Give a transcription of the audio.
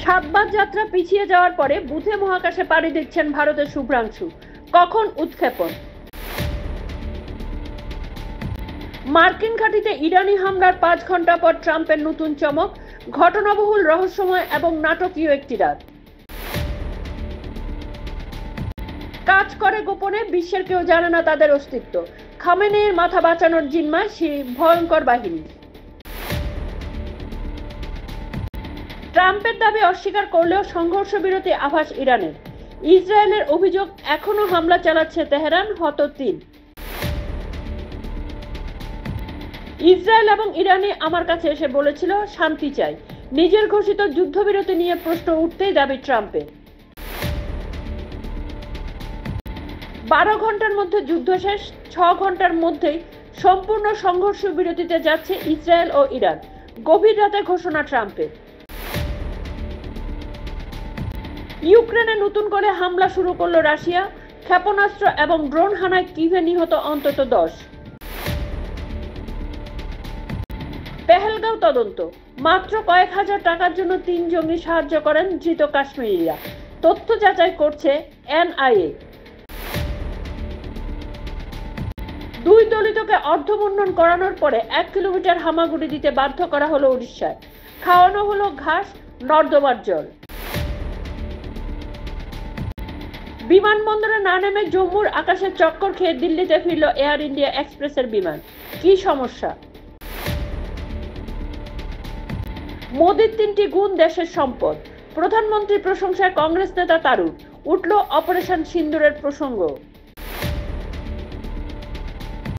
সাতবার যাত্রা পিছিয়ে যাওয়ার পরে বুধে মহাকাশে পাড়ি দিচ্ছেন ভারতের শুভ্রাংশু। কখন উৎক্ষেপণ? মার্কিন ঘাঁটিতে ইরানি হামলার 5 ঘন্টা পর ট্রাম্পের নতুন চমক, ঘটনাবহুল, রহস্যময় এবং নাটকীয় একটি রাত। কাজ করে গোপনে, বিশ্বের কেউ জানে না তাদের অস্তিত্ব। খামেনেইর মাথা বাঁচানোর জিম্মায় সেই ভয়ঙ্কর বাহিনী। ট্রাম্পের দাবি অস্বীকার করলেও সংঘর্ষ বিরতি আভাস ইরানের। ইসরায়েলের অভিযোগ, এখনো হামলা চালাচ্ছে তেহরান, হত 3। ইসরায়েল এবং ইরানি আমার কাছে এসে বলেছিল শান্তি চাই। নিজের ঘোষিত যুদ্ধবিরতি নিয়ে প্রশ্ন উঠতেই দাবি ট্রাম্পের। 12 ঘন্টার মধ্যে যুদ্ধ শেষ, 6 ঘন্টার মধ্যেই সম্পূর্ণ সংঘর্ষ বিরতিতে যাচ্ছে ইসরায়েল ও ইরান, গভীর রাতে ঘোষণা ট্রাম্পের। ইউক্রেনে নতুন করে হামলা শুরু করল রাশিয়া, ক্ষেপণাস্ত্র এবং ড্রোন হানায় কিভে নিহত অন্তত 10। পেহেলগাঁও তদন্ত, মাত্র কয়েক হাজার টাকার জন্য 3 জঙ্গি সাহায্য করেন ধৃত কাশ্মীরিরা, তথ্য যাচাই করছে এনআইএ। 2 দলিতকে অর্ধমুন্ডন করানোর পরে 1 কিলোমিটার হামাগুড়ি দিতে বাধ্য করা হলো উড়িষ্যায়, খাওয়ানো হলো ঘাস, নর্দমার জল। বিমানবন্দরে না নেমে জম্মুর আকাশে চক্কর খেয়ে দিল্লিতে ফিরল এয়ার ইন্ডিয়া এক্সপ্রেসের বিমান। কি সমস্যা? মোদির 3টি গুণ দেশের সম্পদ, প্রধানমন্ত্রীর প্রশংসায় কংগ্রেস নেতা তারুর। উঠল অপারেশন সিন্দুরের প্রসঙ্গ।